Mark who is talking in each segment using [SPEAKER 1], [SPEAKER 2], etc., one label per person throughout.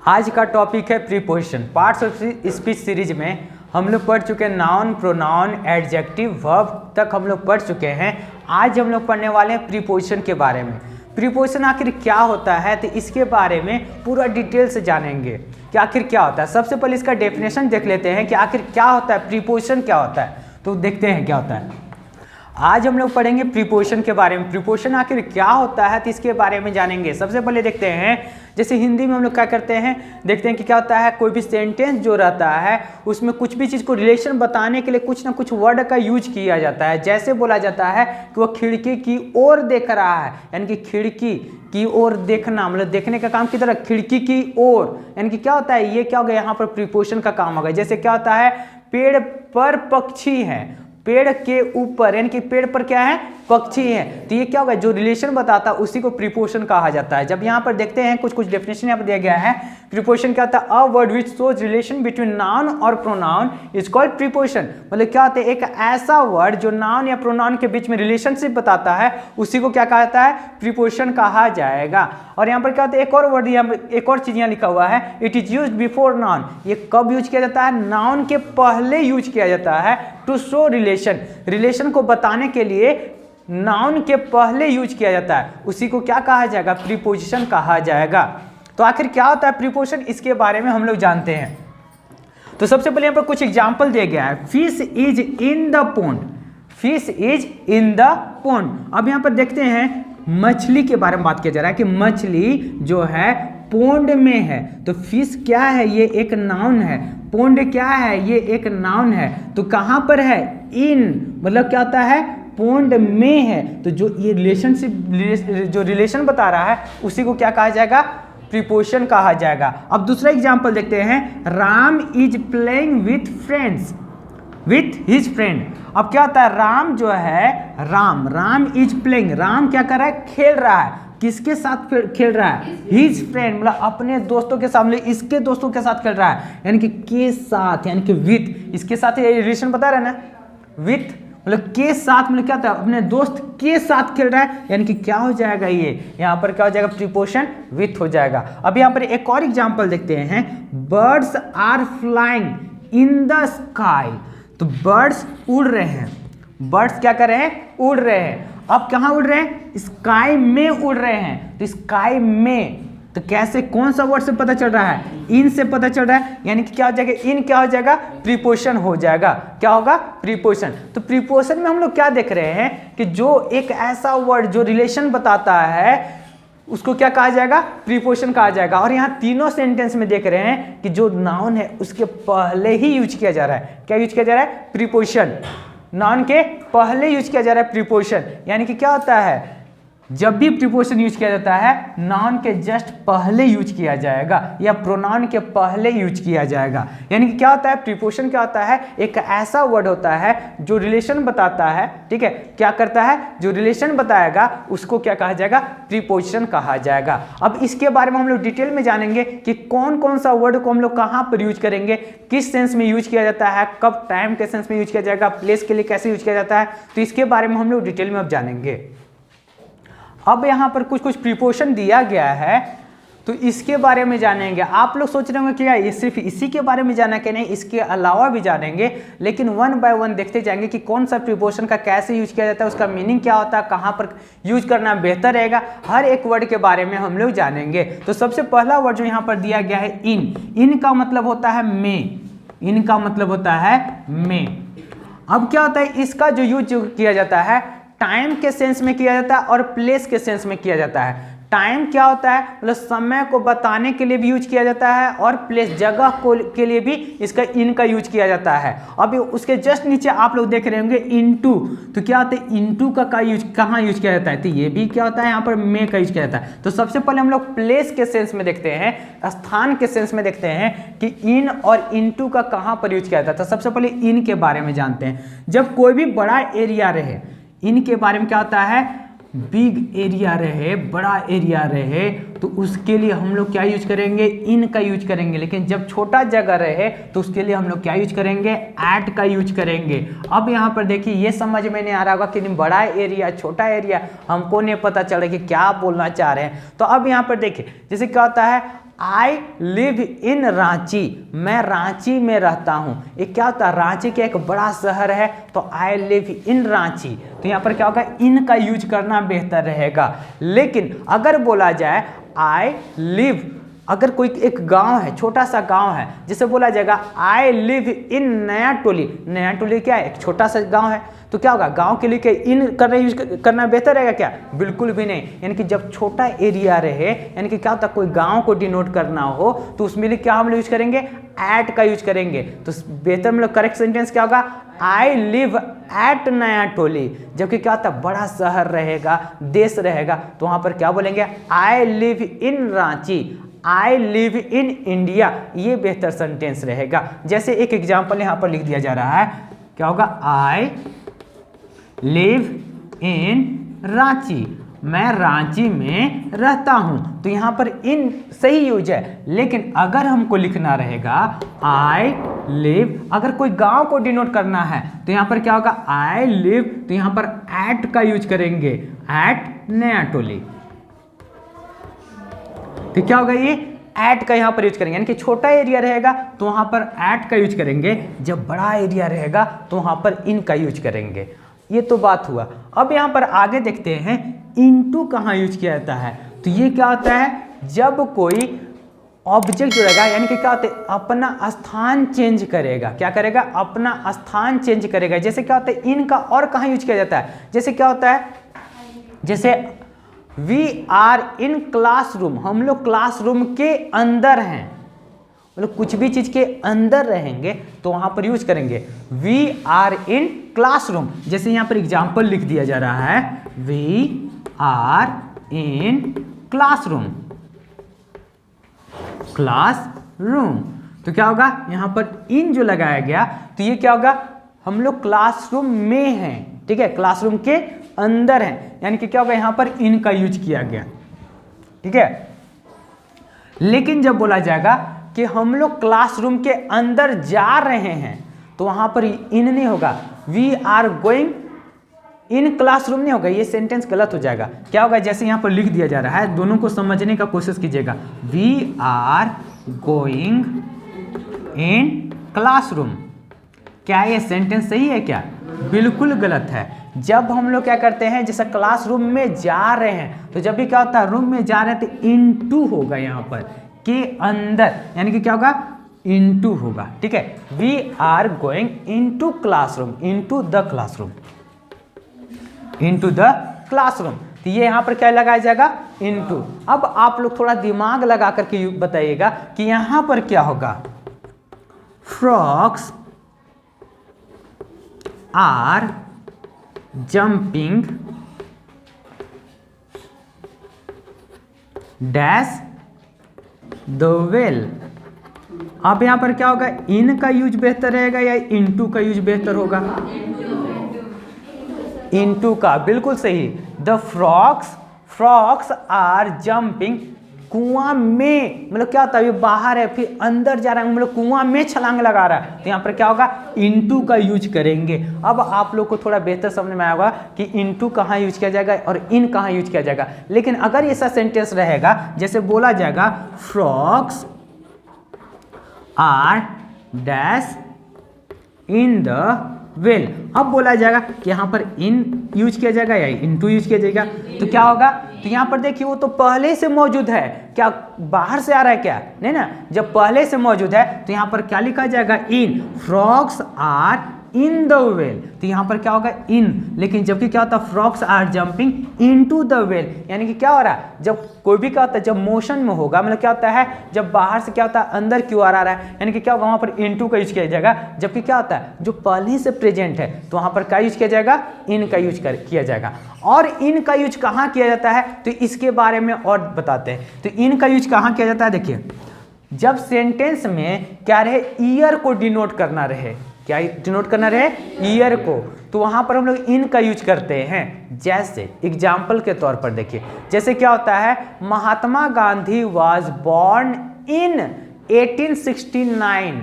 [SPEAKER 1] आज का टॉपिक है preposition. Parts of speech series में हम लोग पढ़ चुके हैं नाउन, प्रोनाउन, एडजेक्टिव, वर्ब तक हम लोग पढ़ चुके हैं। आज हम लोग पढ़ने वाले हैं प्रीपोजिशन के बारे में। प्रीपोजिशन आखिर क्या होता है, तो इसके बारे में पूरा डिटेल से जानेंगे कि आखिर क्या होता है। सबसे पहले इसका डेफिनेशन देख लेते हैं कि आखिर क्या होता है, प्रीपोजिशन क्या होता है। तो देखते हैं क्या होता है। आज हम लोग पढ़ेंगे प्रीपोजिशन के बारे में। प्रीपोजिशन आखिर क्या होता है तो इसके बारे में जानेंगे। सबसे पहले देखते हैं, जैसे हिंदी में हम लोग क्या करते हैं, देखते हैं कि क्या होता है, कोई भी सेंटेंस जो रहता है उसमें कुछ भी चीज़ को रिलेशन बताने के लिए कुछ ना कुछ वर्ड का यूज किया जाता है। जैसे बोला जाता है कि वो खिड़की की ओर देख रहा है, यानी कि खिड़की की ओर देखना, मतलब देखने का काम की तरह खिड़की की ओर, यानी कि क्या होता है, ये क्या हो गया, यहाँ पर प्रीपोजिशन का काम हो गया। जैसे क्या होता है, पेड़ पर पक्षी है, पेड़ के ऊपर, यानी कि पेड़ पर क्या है, पक्षी है। तो ये क्या होगा, जो रिलेशन बताता है उसी को प्रीपोजिशन कहा जाता है। जब यहाँ पर देखते हैं कुछ डेफिनेशन यहाँ पर दिया गया है, प्रीपोजिशन क्या होता है, a word which shows relation between noun और प्रोनाउन इज कॉल्ड प्रीपोजिशन। मतलब क्या होता है, एक ऐसा वर्ड जो नाउन या प्रोनाउन के बीच में रिलेशनशिप बताता है उसी को क्या कहा जाता है, प्रीपोजिशन कहा जाएगा। और यहाँ पर क्या होता है, एक और वर्ड, एक और चीज यहाँ लिखा हुआ है, it is used before noun. ये कब यूज किया जाता है, नाउन के पहले यूज किया जाता है। टू शो रिलेशन, रिलेशन को बताने के लिए नाउन के पहले यूज किया जाता है, उसी को क्या कहा जाएगा, प्रीपोजिशन कहा जाएगा। तो आखिर क्या होता है प्रीपोजिशन, इसके बारे में हम लोग जानते हैं। तो सबसे पहले यहाँ पर कुछ एग्जाम्पल दिया गया है। Fish is in the pond, fish is in the pond. अब यहाँ पर देखते हैं मछली के बारे में बात किया जा रहा है कि मछली जो है पोंड में है। तो फिश क्या है, ये एक नाउन है। पोंड क्या है, ये एक नाउन है। तो कहाँ पर है, इन, मतलब क्या होता है, पोंड में है। तो जो ये रिलेशनशिप, जो रिलेशन बता रहा है उसी को क्या कहा जाएगा, प्रीपोजिशन कहा जाएगा। अब दूसरा एग्जांपल देखते हैं, Ram is playing with friends, with his friend. अब क्या होता है, राम जो है, राम इज प्लेइंग, राम क्या कर रहा है, खेल रहा है। किसके साथ खेल रहा है, हिज फ्रेंड, मतलब अपने दोस्तों के सामने, इसके दोस्तों के साथ खेल रहा है, यानी कि के साथ, यानी कि विथ, इसके साथ ये रिलेशन बता रहा है ना, विथ मतलब के साथ, मतलब क्या होता है, अपने दोस्त के साथ खेल रहा है, यानी कि क्या हो जाएगा, ये यहाँ पर क्या हो जाएगा, प्रीपोजिशन विथ हो जाएगा। अब यहाँ पर एक और एग्जांपल देखते हैं, birds are flying in the sky. तो बर्ड्स उड़ रहे हैं, बर्ड्स क्या कर रहे हैं, उड़ रहे हैं। अब कहाँ उड़ रहे हैं, स्काई में उड़ रहे हैं। तो स्काई में, तो कैसे, कौन सा वर्ड से पता चल रहा है, इन से पता चल रहा है, यानी कि क्या हो जाएगा, इन क्या हो जाएगा, प्रीपोजिशन हो जाएगा। क्या होगा, प्रीपोजिशन। तो प्रीपोजिशन में हम लोग क्या देख रहे हैं कि जो एक ऐसा वर्ड जो रिलेशन बताता है उसको क्या कहा जाएगा, प्रीपोजिशन कहा जाएगा। और यहाँ तीनों सेंटेंस में देख रहे हैं कि जो नाउन है उसके पहले ही यूज किया जा रहा है। क्या यूज किया जा रहा है, प्रीपोजिशन। नाउन के पहले यूज किया जा रहा है प्रीपोजिशन, यानी कि क्या होता है, जब भी प्रीपोजिशन यूज किया जाता है नाउन के जस्ट पहले यूज किया जाएगा या प्रोनाउन के पहले यूज किया जाएगा। यानी कि क्या होता है, प्रीपोजिशन क्या होता है, एक ऐसा वर्ड होता है जो रिलेशन बताता है। ठीक है, क्या करता है, जो रिलेशन बताएगा उसको क्या कहा जाएगा, प्रीपोजिशन कहा जाएगा। अब इसके बारे में हम लोग डिटेल में जानेंगे कि कौन कौन सा वर्ड को हम लोग कहाँ पर यूज करेंगे, किस सेंस में यूज किया जाता है, कब टाइम के सेंस में यूज किया जाएगा, प्लेस के लिए कैसे यूज किया जाता है। तो इसके बारे में हम लोग डिटेल में अब जानेंगे। अब यहाँ पर कुछ प्रीपोजिशन दिया गया है, तो इसके बारे में जानेंगे। आप लोग सोच रहे होंगे कि ये सिर्फ इसी के बारे में जाना कि नहीं, इसके अलावा भी जानेंगे, लेकिन वन बाय वन देखते जाएंगे कि कौन सा प्रीपोजिशन का कैसे यूज किया जाता है, उसका मीनिंग क्या होता है, कहाँ पर यूज करना बेहतर रहेगा, हर एक वर्ड के बारे में हम लोग जानेंगे। तो सबसे पहला वर्ड जो यहाँ पर दिया गया है, इन। इन का मतलब होता है में, इन का मतलब होता है में। अब क्या होता है, इसका जो यूज किया जाता है टाइम के सेंस में किया जाता है और प्लेस के सेंस में किया जाता है। टाइम क्या होता है, मतलब समय को बताने के लिए भी यूज किया जाता है, और प्लेस, जगह को के लिए भी इसका इन का यूज किया जाता है। अभी उसके जस्ट नीचे आप लोग देख रहे होंगे इनटू। तो क्या होता है, इनटू का यूज कहाँ यूज किया जाता है, तो ये भी क्या होता है, यहाँ पर में का यूज किया जाता है। तो सबसे पहले हम लोग प्लेस के सेंस में देखते हैं, स्थान के सेंस में देखते हैं कि इन और इनटू का कहाँ पर यूज किया जाता है। तो सबसे पहले इन के बारे में जानते हैं। जब कोई भी बड़ा एरिया रहे, इनके बारे में क्या होता है, बिग एरिया रहे, बड़ा एरिया रहे, तो उसके लिए हम लोग क्या यूज करेंगे, इन का यूज करेंगे। लेकिन जब छोटा जगह रहे तो उसके लिए हम लोग क्या यूज करेंगे, एट का यूज करेंगे। अब यहाँ पर देखिए, ये समझ में नहीं आ रहा होगा कि बड़ा एरिया छोटा एरिया, हमको नहीं पता चल रहा कि क्या बोलना चाह रहे हैं। तो अब यहाँ पर देखिए, जैसे क्या होता है, आई लिव इन रांची, मैं रांची में रहता हूँ। ये क्या होता है, रांची का एक बड़ा शहर है, तो आई लिव इन रांची, तो यहाँ पर क्या होगा, इन का यूज करना बेहतर रहेगा। लेकिन अगर बोला जाए आई लिव, अगर कोई एक गांव है, छोटा सा गांव है, जिसे बोला जाएगा आई लिव इन नया टोली। नया टोली क्या है, एक छोटा सा गांव है, तो क्या होगा, गांव के लिए क्या इन यूज करना बेहतर रहेगा क्या, बिल्कुल भी नहीं। यानी कि जब छोटा एरिया रहे, यानी कि क्या होता है, कोई गांव को डिनोट करना हो तो उसमें लिए क्या हम लोग यूज करेंगे, एट का यूज करेंगे। तो बेहतर मतलब करेक्ट सेंटेंस क्या होगा, आई लिव एट नया टोली। जबकि क्या होता है, बड़ा शहर रहेगा, देश रहेगा, तो वहां पर क्या बोलेंगे, I live in Ranchi, I live in India, ये बेहतर सेंटेंस रहेगा। जैसे एक एग्जाम्पल यहाँ पर लिख दिया जा रहा है, क्या होगा, आई लिव इन रांची, मैं रांची में रहता हूं। तो यहाँ पर इन सही यूज है, लेकिन अगर हमको लिखना रहेगा आई लिव, अगर कोई गांव को डिनोट करना है तो यहाँ पर क्या होगा, आई लिव, तो यहाँ पर एट का यूज करेंगे, एट नया टोली। तो क्या होगा, ये एट का यहाँ पर यूज करेंगे। यानी कि छोटा एरिया रहेगा तो वहां पर एट का यूज करेंगे, जब बड़ा एरिया रहेगा तो वहां पर इन का यूज करेंगे। ये तो बात हुआ। अब यहाँ पर आगे देखते हैं इनटू कहाँ यूज किया जाता है। तो ये क्या होता है, जब कोई ऑब्जेक्ट जुड़ेगा, यानी कि क्या होता है, अपना स्थान चेंज करेगा। क्या करेगा, अपना स्थान चेंज करेगा। जैसे क्या होता है, इन का और कहाँ यूज किया जाता है, जैसे क्या होता है, जैसे वी आर इन क्लासरूम, हम लोग क्लासरूम के अंदर हैं, मतलब कुछ भी चीज के अंदर रहेंगे तो वहां पर यूज करेंगे वी आर इन क्लासरूम। जैसे यहां पर एग्जाम्पल लिख दिया जा रहा है, we are in classroom, classroom. तो क्या होगा, यहां पर इन जो लगाया गया, तो ये क्या होगा, हम लोग क्लासरूम में हैं, ठीक है, क्लासरूम के अंदर हैं, यानी कि क्या होगा, यहां पर इन का यूज किया गया, ठीक है। लेकिन जब बोला जाएगा कि हम लोग क्लासरूम के अंदर जा रहे हैं, तो वहां पर इन नहीं होगा, we are going in classroom नहीं होगा, ये सेंटेंस गलत हो जाएगा। क्या होगा, जैसे यहां पर लिख दिया जा रहा है, दोनों को समझने का कोशिश कीजिएगा, we are going in classroom. क्या ये सेंटेंस सही है क्या, बिल्कुल गलत है। जब हम लोग क्या करते हैं, जैसे क्लासरूम में जा रहे हैं, तो जब भी क्या होता है, रूम में जा रहे हैं तो इनटू होगा, यहाँ पर के अंदर, यानी कि क्या होगा, इनटू होगा, ठीक है। We are going into classroom, into the classroom, into the classroom. तो ये यहाँ पर क्या लगाया जाएगा, इनटू। अब आप लोग थोड़ा दिमाग लगा करके बताइएगा कि यहाँ पर क्या होगा, frogs are jumping dash the well. अब यहां पर क्या होगा, इन का यूज बेहतर रहेगा या इनटू का यूज बेहतर होगा, इनटू का, बिल्कुल सही। द फ्रॉक्स आर जंपिंग, कुआं में, मतलब क्या होता है, ये बाहर है फिर अंदर जा रहा है, मतलब कुआं में छलांग लगा रहा है, तो यहाँ पर क्या होगा, इनटू का यूज करेंगे। अब आप लोग को थोड़ा बेहतर समझ में आएगा कि इनटू कहाँ यूज किया जाएगा और इन कहाँ यूज किया जाएगा। लेकिन अगर ऐसा सेंटेंस रहेगा, जैसे बोला जाएगा frogs are dash in the well, अब बोला जाएगा कि यहाँ पर इन यूज किया जाएगा या इनटू यूज किया जाएगा, तो क्या होगा, तो यहाँ पर देखिए वो तो पहले से मौजूद है, क्या बाहर से आ रहा है क्या, नहीं ना, जब पहले से मौजूद है तो यहाँ पर क्या लिखा जाएगा, in. Frocks are in the well, तो यहाँ पर क्या होगा, इन। लेकिन जबकि क्या होता है, frogs are jumping into the well, यानी कि क्या हो रहा है, जब कोई भी क्या होता है, जब मोशन में होगा, मतलब क्या होता है, जब बाहर से क्या होता है अंदर क्यों आ रहा है, यानी कि क्या होगा, वहां पर इनटू का यूज किया जाएगा। जबकि क्या होता है, जो पहले से प्रेजेंट है तो वहां पर क्या यूज किया जाएगा, इन का यूज किया जाएगा। और इन का यूज कहाँ किया जाता है, तो इसके बारे में और बताते हैं। तो इन का यूज कहाँ किया जाता है, देखिए, जब सेंटेंस में क्या रहे, ईयर को डिनोट करना रहे, क्या डिनोट करना रहे, ईयर को, तो वहां पर हम लोग इन का यूज करते हैं। जैसे एग्जाम्पल के तौर पर देखिए, जैसे क्या होता है, Mahatma Gandhi was born in 1869,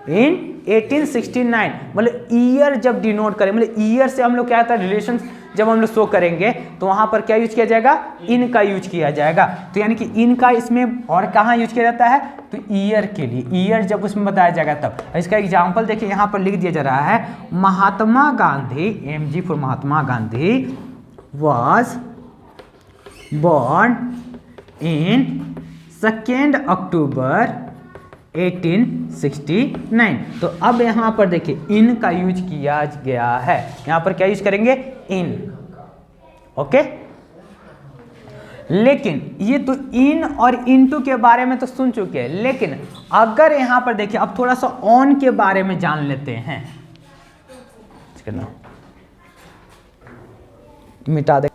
[SPEAKER 1] इन 1869, मतलब ईयर जब डिनोट करें, मतलब ईयर से हम लोग क्या आता है, रिलेशन जब हम लोग शो करेंगे तो वहाँ पर क्या यूज किया जाएगा, इन का यूज किया जाएगा। तो यानी कि इन का इसमें और कहाँ यूज किया जाता है, तो ईयर के लिए, ईयर जब उसमें बताया जाएगा तब। इसका एग्जाम्पल देखिए यहाँ पर लिख दिया जा रहा है, Mahatma Gandhi, MG for Mahatma Gandhi was born in 2 October 1869। तो अब यहाँ पर देखिए इन का यूज किया गया है, यहाँ पर क्या यूज करेंगे, इन। ओके, लेकिन ये तो इन और इनटू के बारे में तो सुन चुके हैं, लेकिन अगर यहाँ पर देखिए अब थोड़ा सा ऑन के बारे में जान लेते हैं, मिटा दे।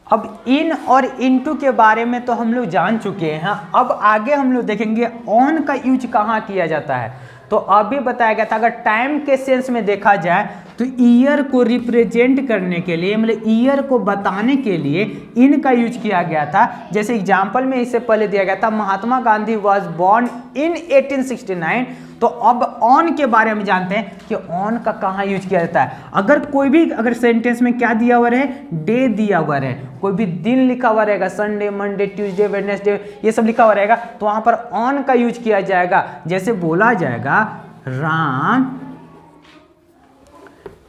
[SPEAKER 1] अब इन और इनटू के बारे में तो हम लोग जान चुके हैं, अब आगे हम लोग देखेंगे ऑन का यूज कहाँ किया जाता है। तो अभी बताया गया था अगर टाइम के सेंस में देखा जाए तो ईयर को रिप्रेजेंट करने के लिए, मतलब ईयर को बताने के लिए इन का यूज किया गया था। जैसे एग्जाम्पल में इससे पहले दिया गया था Mahatma Gandhi was born in 1869। तो अब ऑन के बारे में जानते हैं कि ऑन का कहाँ यूज किया जाता है। अगर कोई भी अगर सेंटेंस में क्या दिया हुआ रहे, डे दिया हुआ रहे, कोई भी दिन लिखा हुआ रहेगा, संडे, मंडे, ट्यूसडे, वेडनेसडे, ये सब लिखा हुआ रहेगा, तो वहां पर ऑन का यूज किया जाएगा। जैसे बोला जाएगा Ram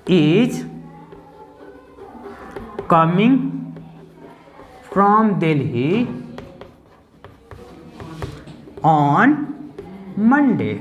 [SPEAKER 1] is coming from Delhi on Monday.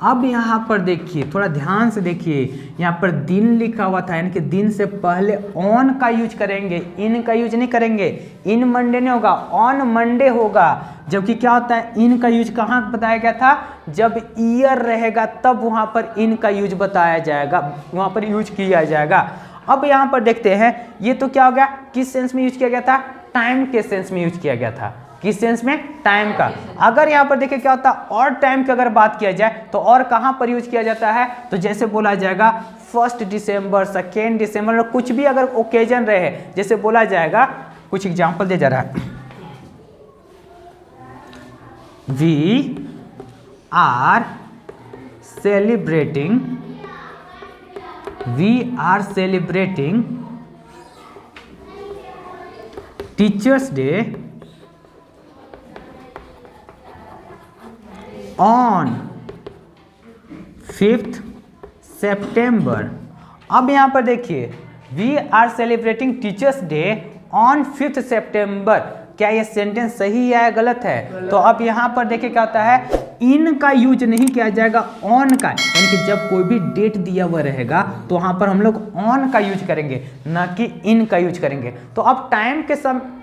[SPEAKER 1] अब यहाँ पर देखिए, थोड़ा ध्यान से देखिए, यहाँ पर दिन लिखा हुआ था, यानी कि दिन से पहले ऑन का यूज करेंगे, इन का यूज नहीं करेंगे। इन मंडे नहीं होगा, ऑन मंडे होगा। जबकि क्या होता है, इन का यूज कहाँ बताया गया था, जब ईयर रहेगा तब वहाँ पर इन का यूज बताया जाएगा, वहाँ पर यूज किया जाएगा। अब यहाँ पर देखते हैं, ये तो क्या हो गया, किस सेंस में यूज किया गया था, टाइम के सेंस में यूज किया गया था। किस सेंस में, टाइम का। अगर यहाँ पर देखिए क्या होता है, और टाइम की अगर बात किया जाए तो और कहाँ पर यूज किया जाता है, तो जैसे बोला जाएगा 1 दिसंबर, 2 दिसंबर, कुछ भी अगर ओकेजन रहे, जैसे बोला जाएगा, कुछ एग्जाम्पल दे जा रहा है, we are celebrating teachers day on 5 सितंबर। अब यहाँ पर देखिए, we are celebrating teachers day on 5 सितंबर। क्या ये सेंटेंस सही है या गलत है? तो अब यहाँ पर देखिए क्या होता है, इन का यूज नहीं किया जाएगा, ऑन का। यानी कि जब कोई भी डेट दिया हुआ रहेगा तो वहाँ पर हम लोग ऑन का यूज करेंगे, ना कि इन का यूज करेंगे। तो अब टाइम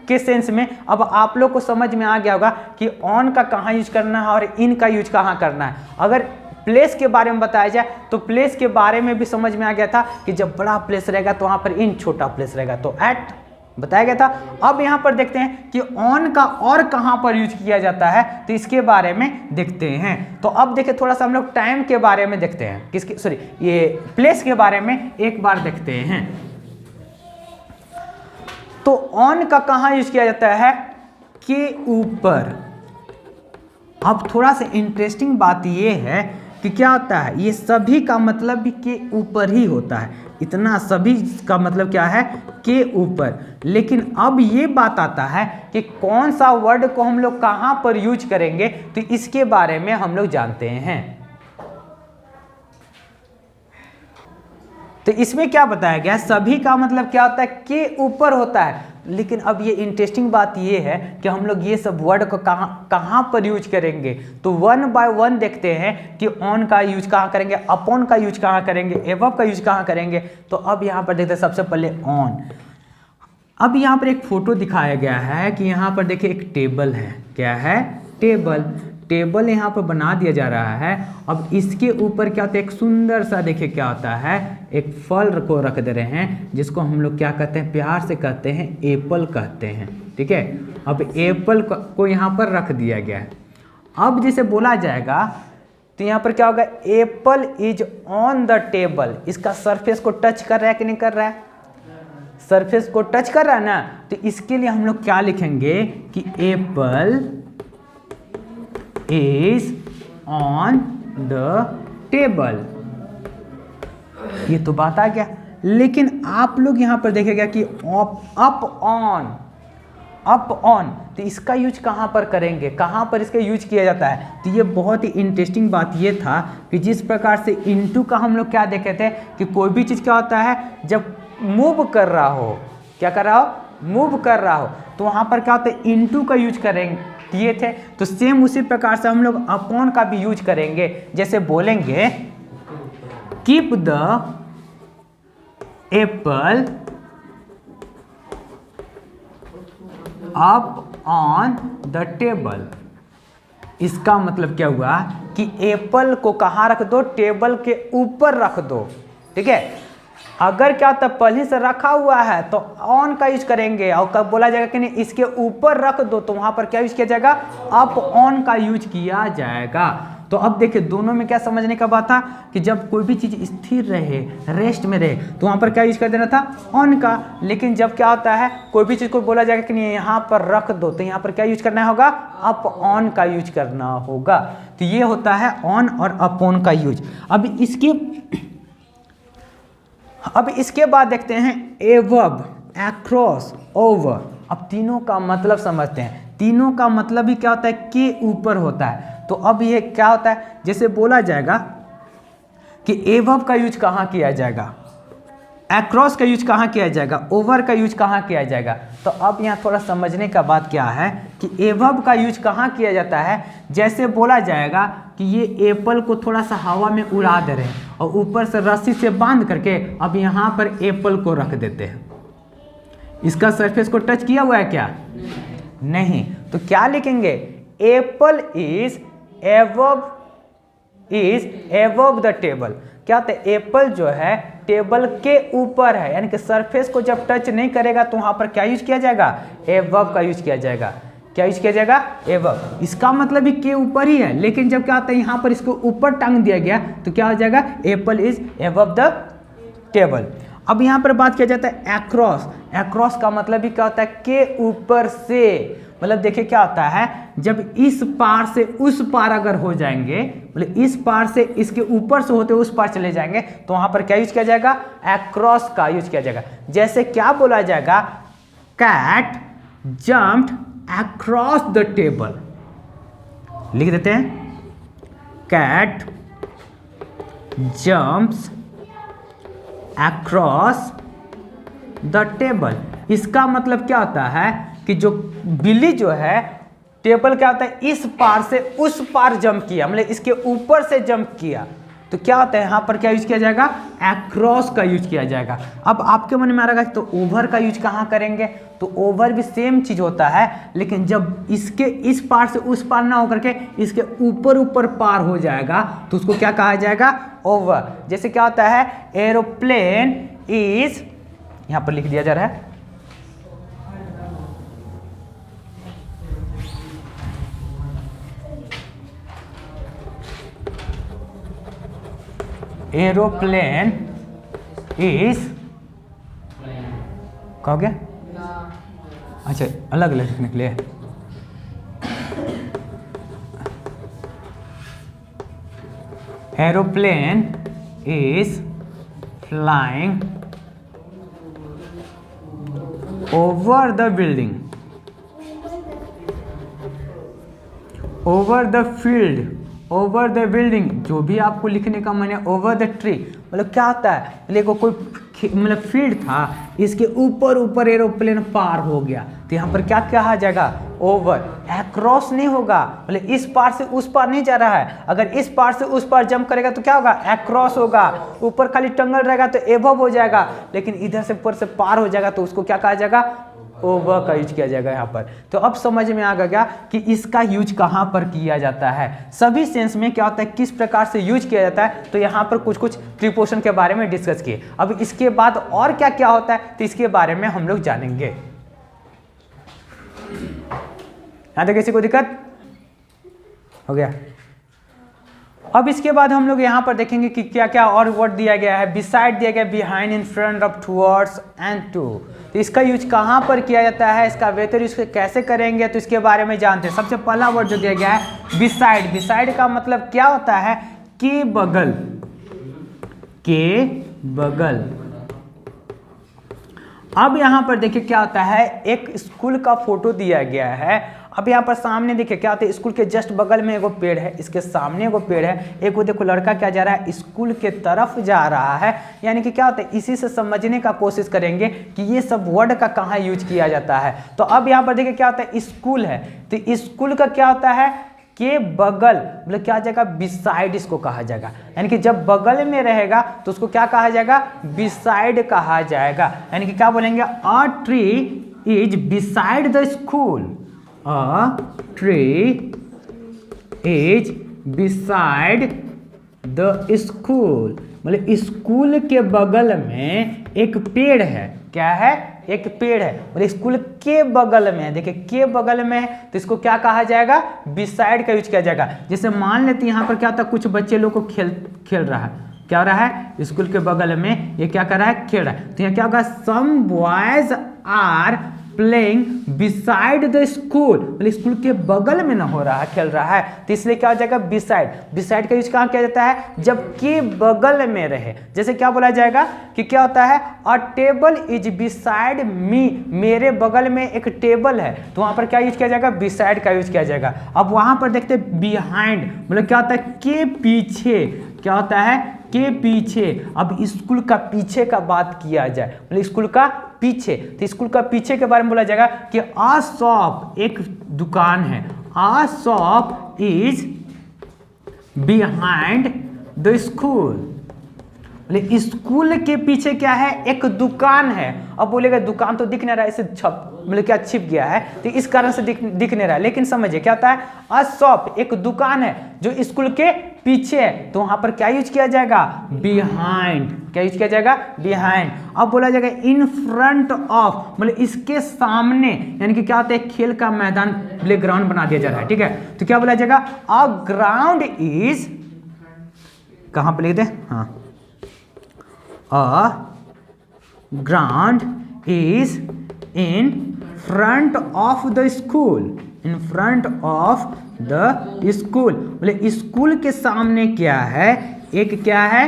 [SPEAKER 1] के सेंस में अब आप लोग को समझ में आ गया होगा कि ऑन का कहाँ यूज करना है और इन का यूज कहाँ करना है। अगर प्लेस के बारे में बताया जाए तो प्लेस के बारे में भी समझ में आ गया था कि जब बड़ा प्लेस रहेगा तो वहाँ पर इन, छोटा प्लेस रहेगा तो एट बताया गया था। अब यहाँ पर देखते हैं कि ऑन का और कहाँ पर यूज किया जाता है, तो इसके बारे में देखते हैं। तो अब देखिए थोड़ा सा हम लोग टाइम के बारे में देखते हैं, किसके, सॉरी, ये प्लेस के बारे में एक बार देखते हैं। तो ऑन का कहाँ यूज किया जाता है, के ऊपर। अब थोड़ा सा इंटरेस्टिंग बात ये है कि क्या होता है, ये सभी का मतलब भी के ऊपर ही होता है। इतना सभी का मतलब क्या है, के ऊपर। लेकिन अब ये बात आता है कि कौन सा वर्ड को हम लोग कहाँ पर यूज करेंगे, तो इसके बारे में हम लोग जानते हैं। तो इसमें क्या बताया गया, सभी का मतलब क्या होता है, के ऊपर होता है। लेकिन अब ये इंटरेस्टिंग बात ये है कि हम लोग ये सब वर्ड को कहाँ पर यूज करेंगे, तो 1 बाय 1 देखते हैं कि ऑन का यूज कहाँ करेंगे, अपॉन का यूज कहाँ करेंगे, एबव का यूज कहाँ करेंगे। तो अब यहाँ पर देखते हैं सबसे पहले ऑन। अब यहाँ पर एक फोटो दिखाया गया है कि यहाँ पर देखिए एक टेबल है, क्या है, टेबल यहाँ पर बना दिया जा रहा है। अब इसके ऊपर क्या होता है, एक सुंदर सा देखिए क्या होता है, एक फल को रख दे रहे हैं, जिसको हम लोग क्या कहते हैं, प्यार से कहते हैं एप्पल कहते हैं, ठीक है। अब एप्पल को यहाँ पर रख दिया गया है। अब जैसे बोला जाएगा तो यहाँ पर क्या होगा, Apple is on the table. इसका सरफेस को टच कर रहा है कि नहीं कर रहा है, सरफेस को टच कर रहा है ना। तो इसके लिए हम लोग क्या लिखेंगे कि Apple is on the table। ये तो बात आ गया, लेकिन आप लोग यहाँ पर देखेगा कि अप ऑन, तो इसका यूज कहाँ पर करेंगे, कहाँ पर इसका यूज किया जाता है। तो ये बहुत ही इंटरेस्टिंग बात ये था कि जिस प्रकार से इनटू का हम लोग क्या देखे थे कि कोई भी चीज़ क्या होता है जब मूव कर रहा हो, क्या कर रहा हो, मूव कर रहा हो, तो वहाँ पर क्या होता है इनटू का यूज करेंगे किए थे। तो सेम उसी प्रकार से हम लोग अपॉन का भी यूज करेंगे। जैसे बोलेंगे keep the Apple up on the table. इसका मतलब क्या हुआ कि एप्पल को कहाँ रख दो, टेबल के ऊपर रख दो। ठीक है, अगर क्या होता है पहले से रखा हुआ है तो ऑन का यूज करेंगे, और कब बोला जाएगा कि नहीं इसके ऊपर रख दो तो वहां पर क्या यूज किया जाएगा, अप ऑन का यूज किया जाएगा। तो अब देखिए दोनों में क्या समझने का बात था कि जब कोई भी चीज स्थिर रहे, रेस्ट में रहे, तो वहां पर क्या यूज कर देना था, ऑन का। लेकिन जब क्या होता है कोई भी चीज को बोला जाएगा कि नहीं यहाँ पर रख दो, तो यहाँ पर क्या यूज करना होगा, अप ऑन का यूज करना होगा। तो ये होता है ऑन और अप ऑन का यूज। अब इसके बाद देखते हैं एवब, एक्रोस, ओवर। अब तीनों का मतलब समझते हैं। तीनों का मतलब ही क्या होता है, के ऊपर होता है। तो अब ये क्या होता है, जैसे बोला जाएगा कि एवब का यूज कहाँ किया जाएगा, एक्रॉस का यूज कहाँ किया जाएगा, ओवर का यूज कहाँ किया जाएगा। तो अब यहाँ थोड़ा समझने का बात क्या है कि एवब का यूज कहाँ किया जाता है। जैसे बोला जाएगा कि ये एप्पल को थोड़ा सा हवा में उड़ा दे रहे हैं और ऊपर से रस्सी से बांध करके अब यहाँ पर एप्पल को रख देते हैं। इसका सरफेस को टच किया हुआ है क्या, नहीं। तो क्या लिखेंगे, Apple is above the table. क्या होता है, एप्पल जो है टेबल के ऊपर है, यानी कि सरफेस को जब टच नहीं करेगा तो वहां पर क्या यूज किया जाएगा, एबव का यूज किया जाएगा। क्या यूज किया जाएगा, एबव। इसका मतलब भी के ऊपर ही है, लेकिन जब क्या होता है यहाँ पर इसको ऊपर टांग दिया गया तो क्या हो जाएगा, Apple is above the table. अब यहाँ पर बात किया जाता है एक्रोस। एक्रोस का मतलब भी क्या होता है, के ऊपर से। मतलब देखिए क्या होता है, जब इस पार से उस पार अगर हो जाएंगे, मतलब इस पार से इसके ऊपर से होते उस पार चले जाएंगे, तो वहां पर क्या यूज किया जाएगा, एक्रोस का यूज किया जाएगा। जैसे क्या बोला जाएगा, cat jumped across the table. लिख देते हैं, cat jumps across the table. इसका मतलब क्या होता है कि जो बिल्ली जो है, टेबल क्या होता है इस पार से उस पार जंप किया, मतलब इसके ऊपर से जंप किया, तो क्या होता है यहाँ पर क्या यूज किया जाएगा, अक्रॉस का यूज किया जाएगा। अब आपके मन में आ रहा है तो ओवर का यूज कहाँ करेंगे, तो ओवर भी सेम चीज होता है, लेकिन जब इसके इस पार से उस पार ना होकर के इसके ऊपर ऊपर पार हो जाएगा तो उसको क्या कहा जाएगा, ओवर। जैसे क्या होता है, एरोप्लेन इज, यहाँ पर लिख दिया जा रहा है, एरोप्लेन इज, कहोगे अच्छा अलग अलग लिखने के लिए, aeroplane is flying over the building, over the field, over the building. जो भी आपको लिखने का मन है, ओवर द ट्री। मतलब क्या होता है, देखो कोई मतलब फील्ड था, इसके ऊपर ऊपर एरोप्लेन पार हो गया, तो यहाँ पर क्या कहा जाएगा, ओवर। अक्रॉस नहीं होगा, मतलब इस पार से उस पार नहीं जा रहा है। अगर इस पार से उस पार जंप करेगा तो क्या होगा, अक्रॉस होगा। ऊपर खाली टंगल रहेगा तो एबव हो जाएगा, लेकिन इधर से ऊपर से पार हो जाएगा तो उसको क्या कहा जाएगा, ओवर का यूज किया जाएगा यहाँ पर। तो अब समझ में आ गया कि इसका यूज कहाँ पर किया जाता है, सभी सेंस में क्या होता है, किस प्रकार से यूज किया जाता है। तो यहाँ पर कुछ कुछ प्रीपोजिशन के बारे में डिस्कस किए। अब इसके बाद और क्या क्या होता है तो इसके बारे में हम लोग जानेंगे। यहाँ तक किसी को दिक्कत हो गया। अब इसके बाद हम लोग यहाँ पर देखेंगे कि क्या क्या और वर्ड दिया गया है। बिसाइड दिया गया, behind, in front of, towards and to. तो इसका यूज कहाँ पर किया जाता है, इसका बेहतर यूज कैसे करेंगे, तो इसके बारे में जानते हैं। सबसे पहला वर्ड जो दिया गया है बिसाइड। बिसाइड का मतलब क्या होता है, के बगल, के बगल, अब यहाँ पर देखिए क्या होता है, एक स्कूल का फोटो दिया गया है। अब यहाँ पर सामने देखिए क्या होता है, स्कूल के जस्ट बगल में एगो पेड़ है, इसके सामने एगो पेड़ है, एक वो देखो लड़का क्या जा रहा है, स्कूल के तरफ जा रहा है। यानी कि क्या होता है, इसी से समझने का कोशिश करेंगे कि ये सब वर्ड का कहाँ यूज किया जाता है। तो अब यहाँ पर देखिए क्या होता है, स्कूल है, तो स्कूल का क्या होता है, के बगल, मतलब क्या जाएगा, बिसाइड इसको कहा जाएगा। यानी कि जब बगल में रहेगा तो उसको क्या कहा जाएगा, बिसाइड कहा जाएगा। यानी कि क्या बोलेंगे, a tree is beside the school, a tree is beside the school, मतलब स्कूल के बगल में एक पेड़ है। क्या है, एक पेड़ है, और स्कूल के बगल में, देखिए के बगल में है तो इसको क्या कहा जाएगा, बिसाइड का यूज किया जाएगा। जैसे मान लेते हैं यहाँ पर क्या होता है, कुछ बच्चे लोग को खेल रहा है, क्या हो रहा है, स्कूल के बगल में ये क्या कर रहा है, खेल रहा है। तो यहाँ क्या होगा, some boys are playing beside the school, मतलब स्कूल के बगल में ना हो रहा है, खेल रहा है, तो इसलिए क्या हो जाएगा, बिसाइड। बिसाइड का यूज कहाँ किया जाता है, जब के बगल में रहे। जैसे क्या बोला जाएगा कि क्या होता है, अ टेबल इज बिसाइड मी, मेरे बगल में एक टेबल है, तो वहां पर क्या यूज किया जाएगा, बिसाइड का यूज किया जाएगा। अब वहां पर देखते हैं बिहाइंड, मतलब क्या होता है, के पीछे, क्या होता है, के पीछे। अब स्कूल का पीछे का बात किया जाए, मतलब स्कूल का पीछे, तो स्कूल का पीछे के बारे में बोला जाएगा कि आ शॉप, एक दुकान है, a shop is behind the school, school के पीछे क्या है, एक दुकान है। अब बोलेगा दुकान तो दिख नहीं रहा है, इसे मतलब क्या छिप गया है, तो इस कारण से दिख नहीं रहा है। लेकिन समझिए क्या होता है, अ शॉप, एक दुकान है जो स्कूल के पीछे है, तो वहां पर क्या यूज किया जाएगा, बिहाइंड। क्या यूज किया जाएगा, बिहाइंड। अब बोला जाएगा इन फ्रंट ऑफ, मतलब इसके सामने, यानी कि क्या होता है, खेल का मैदान, प्ले ग्राउंड बना दिया जा रहा है, ठीक है। तो क्या बोला जाएगा, अ ग्राउंड इज, कहां पर लिख दे, हाँ, a ground is in front of the school, in front of the school, मतलब स्कूल के सामने क्या है, एक क्या है,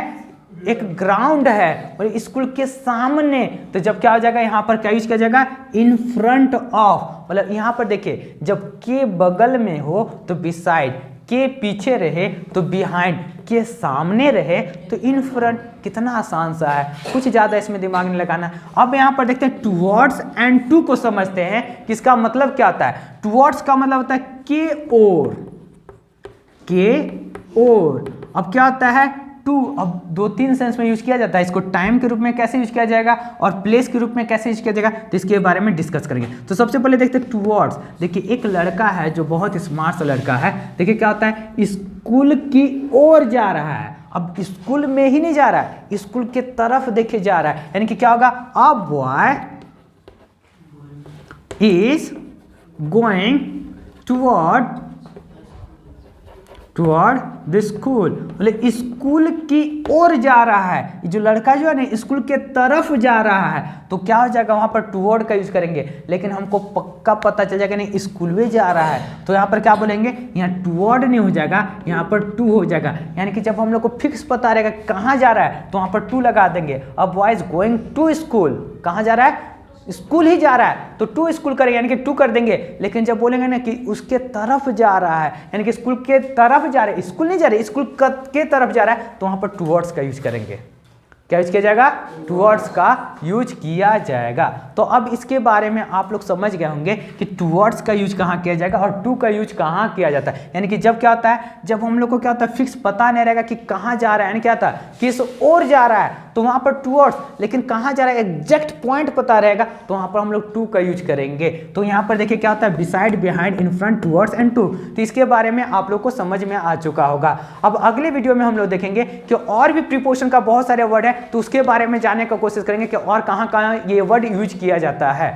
[SPEAKER 1] एक ग्राउंड है, और स्कूल के सामने। तो जब क्या हो जाएगा, यहाँ पर क्या यूज किया जाएगा, इन फ्रंट ऑफ, मतलब यहाँ पर देखिए जब के बगल में हो तो बिसाइड, के पीछे रहे तो बिहाइंड, के सामने रहे तो इन फ्रंट। कितना आसान सा है, कुछ ज्यादा इसमें दिमाग नहीं लगाना। अब यहाँ पर देखते हैं टुवर्ड्स एंड टू को समझते हैं कि इसका मतलब क्या होता है। टुवर्ड्स का मतलब होता है के ओर, के ओर। अब क्या होता है, टू, अब दो तीन सेंस में यूज किया जाता है। इसको टाइम के रूप में कैसे यूज किया जाएगा और प्लेस के रूप में कैसे यूज किया जाएगा, तो इसके बारे में डिस्कस करेंगे। तो सबसे पहले देखते हैं टुवर्ड्स। देखिए एक लड़का है जो बहुत स्मार्ट सा लड़का है, देखिए क्या होता है, स्कूल की ओर जा रहा है। अब स्कूल में ही नहीं जा रहा है, स्कूल के तरफ देखिए जा रहा है, यानी कि क्या होगा, a boy is going toward the school, मतलब स्कूल की ओर जा रहा है। जो लड़का जो है ना, स्कूल के तरफ जा रहा है, तो क्या हो जाएगा, वहां पर टुवर्ड का यूज करेंगे। लेकिन हमको पक्का पता चल जाएगा नहीं स्कूल में जा रहा है, तो यहाँ पर क्या बोलेंगे, यहाँ टुवर्ड नहीं हो जाएगा, यहाँ पर टू हो जाएगा। यानी कि जब हम लोग को फिक्स पता रहेगा कहाँ जा रहा है, तो वहां पर टू लगा देंगे। अब boy is going to school, कहाँ जा रहा है, स्कूल ही जा रहा है, तो टू स्कूल करेंगे, यानी कि टू कर देंगे। लेकिन जब बोलेंगे ना कि उसके तरफ जा रहा है, यानी कि स्कूल के तरफ जा रहे, स्कूल नहीं जा रहे, स्कूल के तरफ जा रहा है, तो वहां पर टुवर्ड्स का यूज करेंगे। क्या यूज किया जाएगा, टुवर्ड्स का यूज किया जाएगा। तो अब इसके बारे में आप लोग समझ गए होंगे कि टुवर्ड्स का यूज कहाँ किया जाएगा और टू का यूज कहाँ किया जाता है। यानी कि जब क्या होता है, जब हम लोग को क्या होता है, फिक्स पता नहीं रहेगा कि कहाँ जा रहा है, यानी क्या था, किस ओर जा रहा है, तो वहां पर टुवर्ड्स। लेकिन कहाँ जा रहा है एग्जैक्ट पॉइंट पता रहेगा, तो वहां पर हम लोग टू का यूज करेंगे। तो यहाँ पर देखिए क्या होता है, beside, behind, in front, towards and to. तो इसके बारे में आप लोग को समझ में आ चुका होगा। अब अगले वीडियो में हम लोग देखेंगे कि और भी प्रीपोजिशन का बहुत सारे वर्ड है, तो उसके बारे में जानने का कोशिश करेंगे कि और कहाँ कहाँ ये वर्ड यूज किया जाता है।